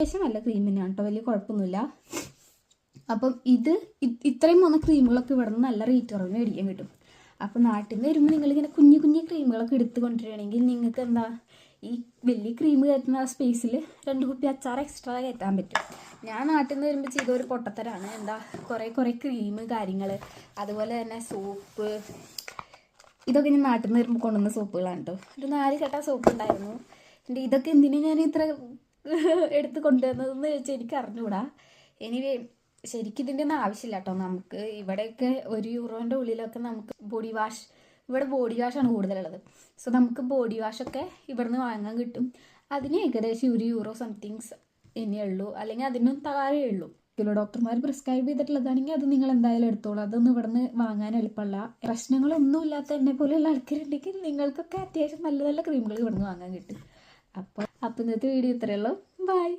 അത്യാവശ്യം നല്ല ക്രീം തന്നെയാണ് കേട്ടോ, വലിയ കുഴപ്പമൊന്നുമില്ല. അപ്പം ഇത്രയും വന്ന ക്രീമുകളൊക്കെ ഇവിടെ നിന്ന് നല്ല റേറ്റ് കുറവിന് മേടിക്കാൻ കിട്ടും. അപ്പം നാട്ടിൽ നിന്ന് വരുമ്പോൾ നിങ്ങളിങ്ങനെ കുഞ്ഞു കുഞ്ഞു ക്രീമുകളൊക്കെ എടുത്ത് കൊണ്ടുവരികയാണെങ്കിൽ നിങ്ങൾക്ക് എന്താ ഈ വലിയ ക്രീം കയറ്റുന്ന ആ സ്പേസിൽ 2 കുപ്പി അച്ചാർ എക്സ്ട്രാ കയറ്റാൻ പറ്റും. ഞാൻ നാട്ടിൽ നിന്ന് വരുമ്പോൾ ചെയ്ത ഒരു പൊട്ടത്തരാണ്. എന്താ കുറേ ക്രീം കാര്യങ്ങൾ, അതുപോലെ തന്നെ സോപ്പ്, ഇതൊക്കെ ഞാൻ നാട്ടിൽ നിന്ന് വരുമ്പോൾ കൊണ്ടുവന്ന സോപ്പുകളാണ് കേട്ടോ. ഒരു 4 കെട്ട സോപ്പ് ഉണ്ടായിരുന്നു. എൻ്റെ ഇതൊക്കെ എന്തിനാണ് ഞാൻ ഇത്ര എടുത്ത് കൊണ്ടുവന്നതെന്ന് ചോദിച്ചാൽ എനിക്ക് അറിഞ്ഞുകൂടാ. എനിവേ ശരിക്കും ഇതിൻ്റെ ഒന്നും ആവശ്യമില്ല കേട്ടോ. നമുക്ക് ഇവിടെയൊക്കെ €1 ഉള്ളിലൊക്കെ നമുക്ക് ബോഡി വാഷ്, ഇവിടെ ബോഡി വാഷാണ് കൂടുതലുള്ളത്. സോ നമുക്ക് ബോഡി വാഷൊക്കെ ഇവിടുന്ന് വാങ്ങാൻ കിട്ടും. അതിന് ഏകദേശം €1 സംതിങ്സ് ഇനിയേ ഉള്ളൂ, അല്ലെങ്കിൽ അതിനും താഴെ ഉള്ളൂ. ഡോക്ടർമാർ പ്രിസ്ക്രൈബ് ചെയ്തിട്ടുള്ളതാണെങ്കിൽ അത് നിങ്ങൾ എന്തായാലും എടുത്തോളൂ. അതൊന്നും ഇവിടുന്ന് വാങ്ങാൻ എളുപ്പമല്ല. പ്രശ്നങ്ങളൊന്നും ഇല്ലാത്ത എന്നെ പോലെയുള്ള ആൾക്കാരുണ്ടെങ്കിൽ നിങ്ങൾക്കൊക്കെ അത്യാവശ്യം നല്ല നല്ല ക്രീമുകൾ ഇവിടുന്ന് വാങ്ങാൻ കിട്ടും. അപ്പോൾ ഇന്നത്തെ വീഡിയോ ഇത്രയേ ഉള്ളൂ. ബൈ.